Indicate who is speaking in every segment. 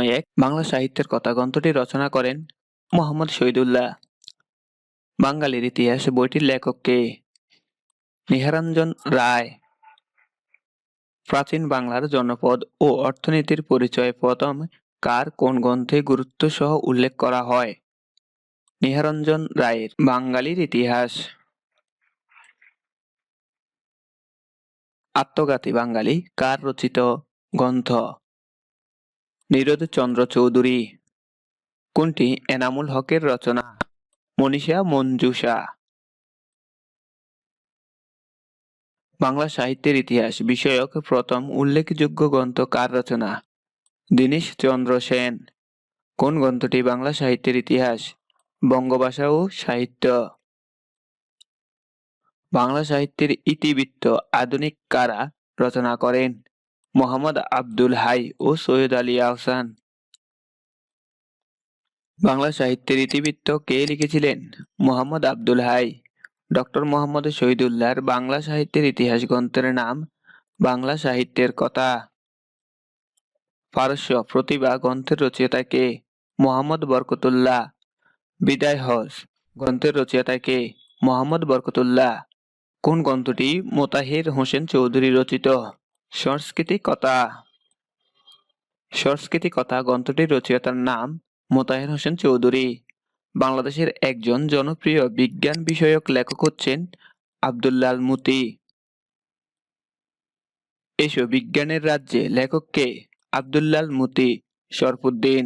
Speaker 1: এক বাংলা সাহিত্যের কথা গ্রন্থটি রচনা করেন মোহাম্মদ শহীদুল্লাহ। বাঙালির ইতিহাস বইটির লেখক কে? নিহারঞ্জন রায়। প্রাচীন বাংলার জনপদ ও অর্থনীতির পরিচয় প্রথম কার কোন গ্রন্থে গুরুত্ব সহ উল্লেখ করা হয়? নিহারঞ্জন রায়ের বাঙালির ইতিহাস। আত্মঘাতী বাঙালি কার রচিত গ্রন্থ? নীরদচন্দ্র চৌধুরী। কোনটি এনামুল হকের রচনা? মনীষা মঞ্জুষা। বাংলা সাহিত্যের ইতিহাস বিষয়ক প্রথম উল্লেখযোগ্য গ্রন্থ কার রচনা? দীনেশচন্দ্র সেন। কোন গ্রন্থটি বাংলা সাহিত্যের ইতিহাস? বঙ্গভাষা ও সাহিত্য। বাংলা সাহিত্যের ইতিবৃত্ত আধুনিক কারা রচনা করেন? মোহাম্মদ আব্দুল হাই ও সৈয়দ আলী আহসান। বাংলা সাহিত্যের ইতিবৃত্ত কে লিখেছিলেন? মোহাম্মদ আব্দুল হাই। ডক্টর মোহাম্মদ শহীদুল্লাহর বাংলা সাহিত্যের ইতিহাস গ্রন্থের নাম বাংলা সাহিত্যের কথা। পারস্য প্রতিভা গ্রন্থের রচয়িতা কে? মোহাম্মদ বরকতুল্লাহ। বিদায় হজ গ্রন্থের রচয়িতা কে? মোহাম্মদ বরকতুল্লাহ। কোন গ্রন্থটি মোতাহির হোসেন চৌধুরী রচিত? সংস্কৃতি কথা। সংস্কৃতি কথা গ্রন্থটির রচয়িতার নাম মোতাহির হোসেন চৌধুরী। বাংলাদেশের একজন জনপ্রিয় বিজ্ঞান বিষয়ক লেখক হচ্ছেন আব্দুল্লাহ মতি। এসো বিজ্ঞানের রাজ্যে লেখক কে? আব্দুল্লাহ মতি। শরফুদ্দীন।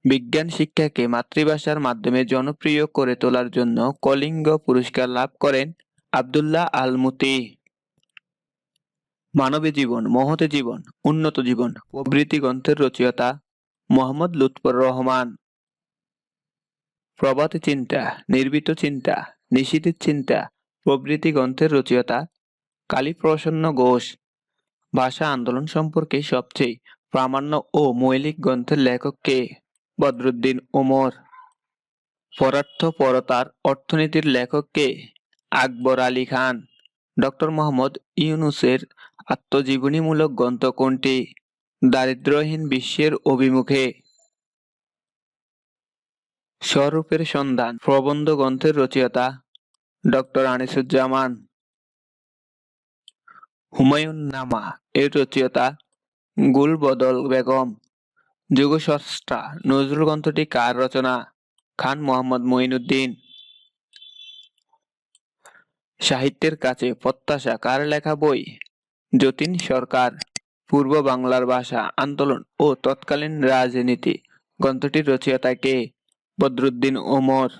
Speaker 1: বিজ্ঞান শিক্ষাকে মাতৃভাষার মাধ্যমে জনপ্রিয় করে তোলার জন্য কলিঙ্গ পুরস্কার লাভ করেন আব্দুল্লাহ আল মতি। মানবী জীবন, মহৎ জীবন, উন্নত জীবন প্রভৃতি গ্রন্থের রচয়িতা মোহাম্মদ লুৎফর রহমান। প্রভাত চিন্তা, নির্ভীত চিন্তা, নিশীথের চিন্তা প্রভৃতি গ্রন্থের রচয়িতা কালীপ্রসন্ন ঘোষ। ভাষা আন্দোলন সম্পর্কে সবচেয়ে প্রামাণ্য ও মৌলিক গ্রন্থের লেখক কে? বদরুদ্দীন উমর। পরার্থপরতার অর্থনীতির লেখক কে? আকবর আলী খান। ডক্টর মোহাম্মদ ইউনূসের আত্মজীবনীমূলক গ্রন্থ কোনটি? দারিদ্র্যহীন বিশ্বের অভিমুখে। স্বরূপের সন্ধান প্রবন্ধ গ্রন্থের রচয়িতা ডক্টর আনিসুজ্জামান। হুমায়ুন নামা এর রচয়িতা গুলবদল বেগম। যুগস্রষ্টা নজরুল গ্রন্থটি কার রচনা? খান মোহাম্মদ মঈনুদ্দিন। সাহিত্যের কাছে প্রত্যাশা কার লেখা বই? যতীন সরকার। পূর্ব বাংলার ভাষা আন্দোলন ও তৎকালীন রাজনীতি গ্রন্থটির রচয়িতা কে? বদরুদ্দীন উমর।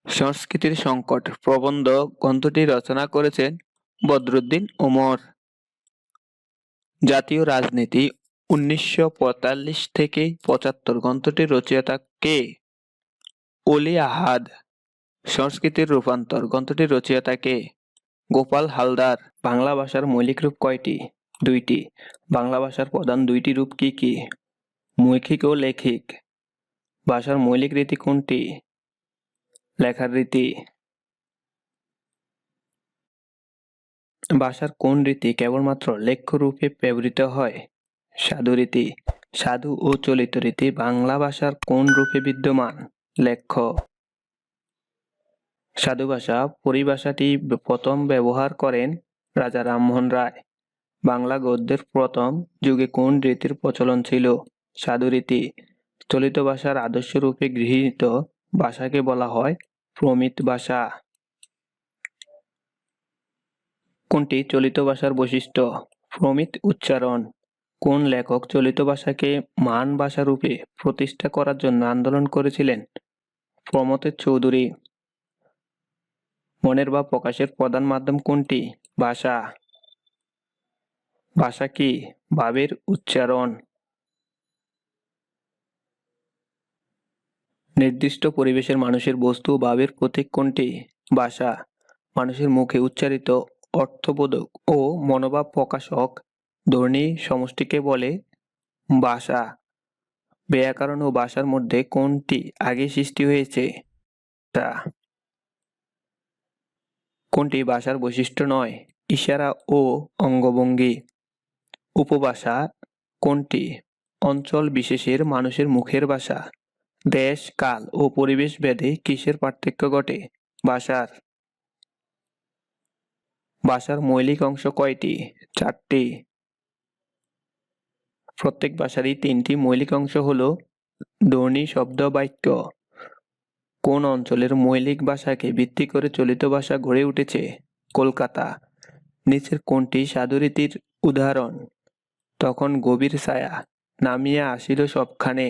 Speaker 1: সংস্কৃতির সংকট প্রবন্ধ গ্রন্থটি রচনা করেছেন বদরুদ্দীন উমর। জাতীয় রাজনীতি 1945 থেকে 75 গ্রন্থটির রচয়িতা কে? অলি আহাদ। সংস্কৃতির রূপান্তর গ্রন্থটির রচয়িতা কে? গোপাল হালদার। বাংলা ভাষার মৌলিক রূপ কয়টি? দুইটি। বাংলা ভাষার প্রধান দুইটি রূপ কি কি? মৌখিক ও লেখিক। ভাষার মৌলিক রীতি কোনটি? লেখার রীতি। ভাষার কোন রীতি কেবলমাত্র লেখ্য রূপে ব্যবহৃত হয়? সাধু রীতি। সাধু ও চলিত রীতি বাংলা ভাষার কোন রূপে বিদ্যমান? লেখ্য। সাধু ভাষা পরিভাষাটি প্রথম ব্যবহার করেন রাজা রামমোহন রায়। বাংলা গদ্যের প্রথম যুগে কোন রীতির প্রচলন ছিল? সাধু রীতি। চলিত ভাষার আদর্শ রূপে গৃহীত ভাষাকে বলা হয় প্রমিত ভাষা। কোনটি চলিত ভাষার বৈশিষ্ট্য? প্রমিত উচ্চারণ। কোন লেখক চলিত ভাষাকে মান ভাষা রূপে প্রতিষ্ঠা করার জন্য আন্দোলন করেছিলেন? প্রমথ চৌধুরী। মনের ভাব প্রকাশের প্রধান মাধ্যম কোনটি? ভাষা। ভাষা কি? ভাবের উচ্চারণ। নির্দিষ্ট পরিবেশের মানুষের বস্তু ও ভাবের প্রতীক কোনটি? ভাষা। মানুষের মুখে উচ্চারিত অর্থবোধক ও মনোভাব প্রকাশক ধ্বনি সমষ্টিকে বলে ভাষা। ব্যাকরণ ও ভাষার মধ্যে কোনটি আগে সৃষ্টি হয়েছে? তা কোনটি ভাষার বৈশিষ্ট্য নয়? ইশারা ও অঙ্গভঙ্গি। উপভাষা কোনটি অঞ্চল বিশেষের মানুষের মুখের ভাষা? দেশ, কাল ও পরিবেশ ভেদে কিসের পার্থক্য ঘটে? ভাষার। ভাষার মৌলিক অংশ কয়টি? 4টি। প্রত্যেক ভাষারই 3টি মৌলিক অংশ হল ধ্বনি, শব্দ, বাক্য। কোন অঞ্চলের মৌলিক ভাষাকে ভিত্তি করে চলিত ভাষা গড়ে উঠেছে? কলকাতা। নিচের কোনটি সাধুরীতির উদাহরণ? তখন গভীর ছায়া নামিয়া আসিল সবখানে।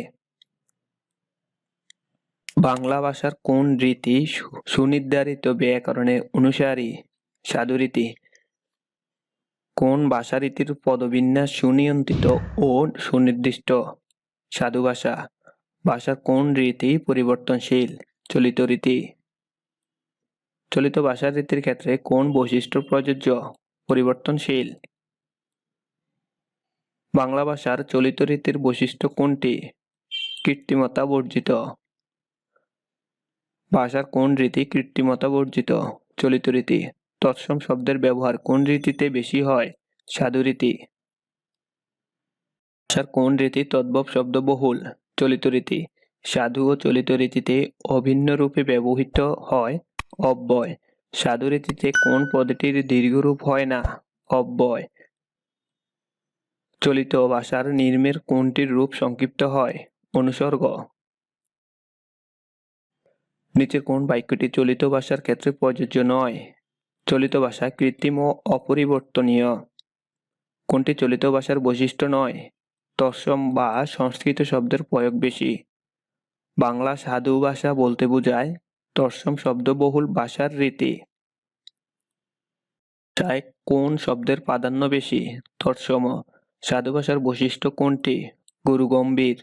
Speaker 1: বাংলা ভাষার কোন রীতি সুনির্ধারিত ব্যাকরণে অনুসারী? সাধুরীতি। কোন ভাষারীতির পদবিন্যাস সুনিয়ন্ত্রিত ও সুনির্দিষ্ট? সাধু ভাষা। ভাষার কোন রীতি পরিবর্তনশীল? চলিত রীতি। চলিত ভাষার রীতির ক্ষেত্রে কোন বৈশিষ্ট্য প্রযোজ্য? পরিবর্তনশীল। বাংলা ভাষার চলিত রীতির বৈশিষ্ট্য কোনটি? কৃত্রিমতা বর্জিত। ভাষার কোন রীতি কৃত্রিমতা বর্জিত? চলিত রীতি। তৎসম শব্দের ব্যবহার কোন রীতিতে বেশি হয়? সাধু রীতি। ভাষার কোন রীতি তদ্ভব শব্দবহুল? চলিত রীতি। সাধু ও চলিত রীতিতে অভিন্ন রূপে ব্যবহৃত হয় অব্যয়। সাধু রীতিতে কোন পদটির দীর্ঘরূপ হয় না? অব্যয়। চলিত ভাষার নিম্নের কোনটির রূপ সংক্ষিপ্ত হয়? অনুসর্গ। নিচের কোন বাক্যটি চলিত ভাষার ক্ষেত্রে প্রযোজ্য নয়? চলিত ভাষা কৃত্রিম ও অপরিবর্তনীয়। কোনটি চলিত ভাষার বৈশিষ্ট্য নয়? তৎসম বা সংস্কৃত শব্দের প্রয়োগ বেশি। বাংলা সাধু ভাষা বলতে বোঝায় তৎসম শব্দবহুল ভাষার রীতি। ভাষায় কোন শব্দের প্রাধান্য বেশি? তৎসম। সাধু ভাষার বৈশিষ্ট্য কোনটি? গুরুগম্ভীর।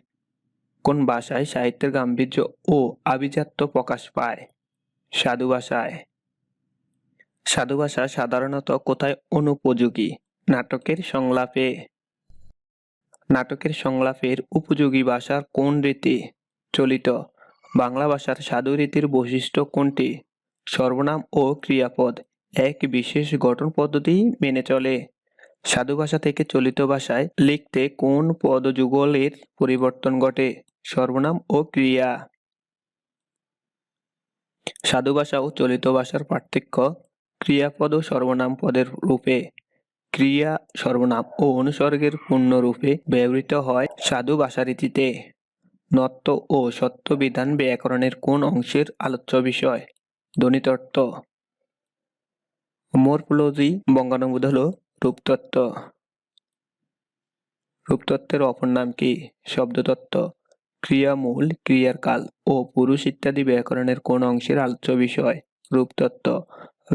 Speaker 1: কোন ভাষায় সাহিত্যের গাম্ভীর্য ও আভিজাত্য প্রকাশ পায়? সাধু ভাষায়। সাধু ভাষা সাধারণত কোথায় অনুপযোগী? নাটকের সংলাপে। নাটকের সংলাপের উপযোগী ভাষার কোন রীতি? চলিত। বাংলা ভাষার সাধু রীতির বৈশিষ্ট্য কোনটি? সর্বনাম ও ক্রিয়াপদ এক বিশেষ গঠন পদ্ধতি মেনে চলে। সাধু ভাষা থেকে চলিত ভাষায় লিখতে কোন পদযুগলের পরিবর্তন ঘটে? সর্বনাম ও ক্রিয়া। সাধু ভাষা ও চলিত ভাষার পার্থক্য ক্রিয়াপদ ও সর্বনাম পদের রূপে। ক্রিয়া, সর্বনাম ও অনুসর্গের পূর্ণরূপে ব্যবহৃত হয় সাধু ভাষারীতিতে। নত্ব ও সত্য বিধান ব্যাকরণের কোন অংশের আলোচ্য বিষয়? ধ্বনিতত্ত্ব। মরফোলজি বঙ্গানুবাদ হল রূপতত্ত্ব। রূপতত্ত্বের অপর নাম কি? শব্দতত্ত্ব। ক্রিয়ামূল, ক্রিয়ার কাল ও পুরুষ ইত্যাদি ব্যাকরণের কোন অংশের আলোচ্য বিষয়? রূপতত্ত্ব।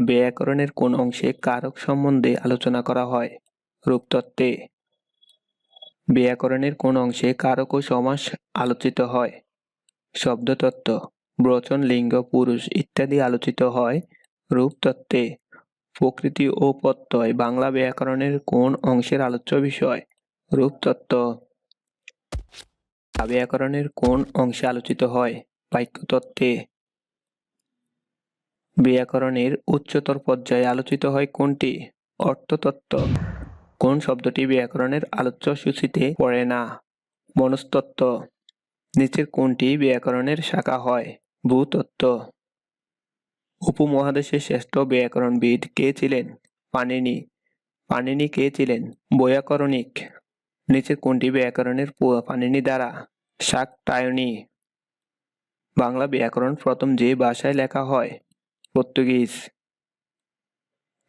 Speaker 1: ব্যাকরণের কোন অংশে কারক সম্বন্ধে আলোচনা করা হয়? রূপতত্ত্বে। ব্যাকরণের কোন অংশে কারক ও সমাস আলোচিত হয়? শব্দতত্ত্ব। বচন, লিঙ্গ, পুরুষ ইত্যাদি আলোচিত হয় রূপতত্ত্বে। প্রকৃতি ও প্রত্যয় বাংলা ব্যাকরণের কোন অংশের আলোচ্য বিষয়? রূপতত্ত্ব। ব্যাকরণের কোন অংশে আলোচিত হয়? বাক্যতত্ত্বে। ব্যাকরণের উচ্চতর পর্যায়ে আলোচিত হয় কোনটি? অর্থতত্ত্ব। কোন শব্দটি ব্যাকরণের আলোচ্য সূচিতে পড়ে না? মনস্তত্ত্ব। নিচের কোনটি ব্যাকরণের শাখা হয়? ভূতত্ত্ব। উপমহাদেশের শ্রেষ্ঠ ব্যাকরণবিদ কে ছিলেন? পাণিনি। পাণিনি কে ছিলেন? বৈয়াকরণিক। নিচের কোনটি ব্যাকরণের পাণিনি দ্বারা? শাকটায়নী। বাংলা ব্যাকরণ প্রথম যে ভাষায় লেখা হয়? পর্তুগিজ।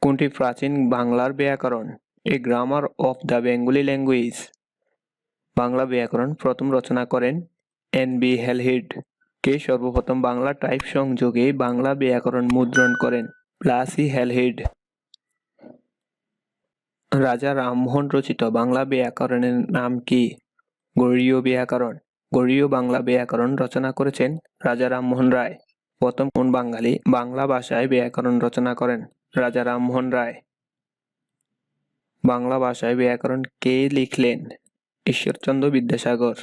Speaker 1: কোনটি প্রাচীন বাংলার ব্যাকরণ? A grammar of the Bengali language. বাংলা ব্যাকরণ প্রথম রচনা করেন এন.বি. হেলহিড। কে সর্বপ্রথম বাংলা টাইপ সংযোগে বাংলা ব্যাকরণ মুদ্রণ করেন? প্লাসি হেলহিড। রাজা রামমোহন রচিত বাংলা ব্যাকরণের নাম কি? গৌড়ীয় ব্যাকরণ। গৌড়ীয় বাংলা ব্যাকরণ রচনা করেছেন রাজা রামমোহন রায়। প্রথম কোন বাঙালি বাংলা ভাষায় ব্যাকরণ রচনা করেন? রাজা রামমোহন রায়। বাংলা ভাষায় ব্যাকরণ কে লিখলেন? ঈশ্বরচন্দ্র বিদ্যাসাগর।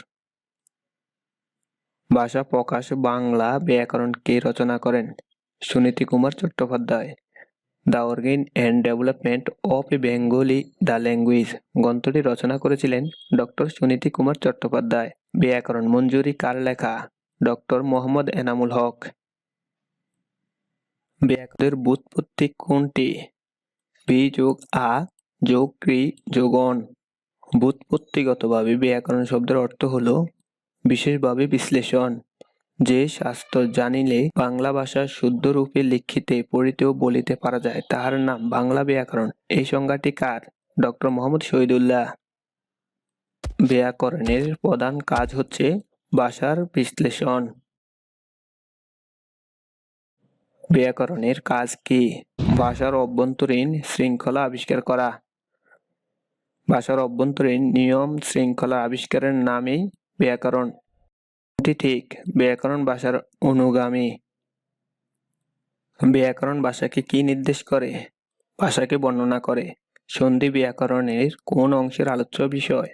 Speaker 1: ভাষা প্রকাশ বাংলা ব্যাকরণ কে রচনা করেন? Suniti Kumar Chattopadhyay. The origin and development of A Bengali the language গ্রন্থটি রচনা করেছিলেন ডক্টর সুনীতি কুমার চট্টোপাধ্যায়। ব্যাকরণ মঞ্জুরি কার লেখা? ডক্টর মোহাম্মদ এনামুল হক। ব্যাকরণের ব্যুৎপত্তি কোনটি? বি যোগ আ যোগ ক্রি যোগ অন। ব্যুৎপত্তিগতভাবে ব্যাকরণ শব্দের অর্থ হল বিশেষভাবে বিশ্লেষণ। যে শাস্ত্র জানিলে বাংলা ভাষা শুদ্ধ রূপে লিখিতে পড়িতে ও বলিতে পারা যায় তাহার নাম বাংলা ব্যাকরণ। এই সংজ্ঞাটি কার? ডক্টর মোহাম্মদ শহীদুল্লাহ। ব্যাকরণের প্রধান কাজ হচ্ছে ভাষার বিশ্লেষণ। ব্যাকরণের কাজ কি? ভাষার অভ্যন্তরীণ শৃঙ্খলা আবিষ্কার করা। ভাষার অভ্যন্তরীণ নিয়ম শৃঙ্খলা আবিষ্কারের নামই ব্যাকরণ। এটি ঠিক। ব্যাকরণ ভাষার অনুগামী। ব্যাকরণ ভাষাকে কি নির্দেশ করে? ভাষাকে বর্ণনা করে। সন্ধি ব্যাকরণের কোন অংশের আলোচ্য বিষয়?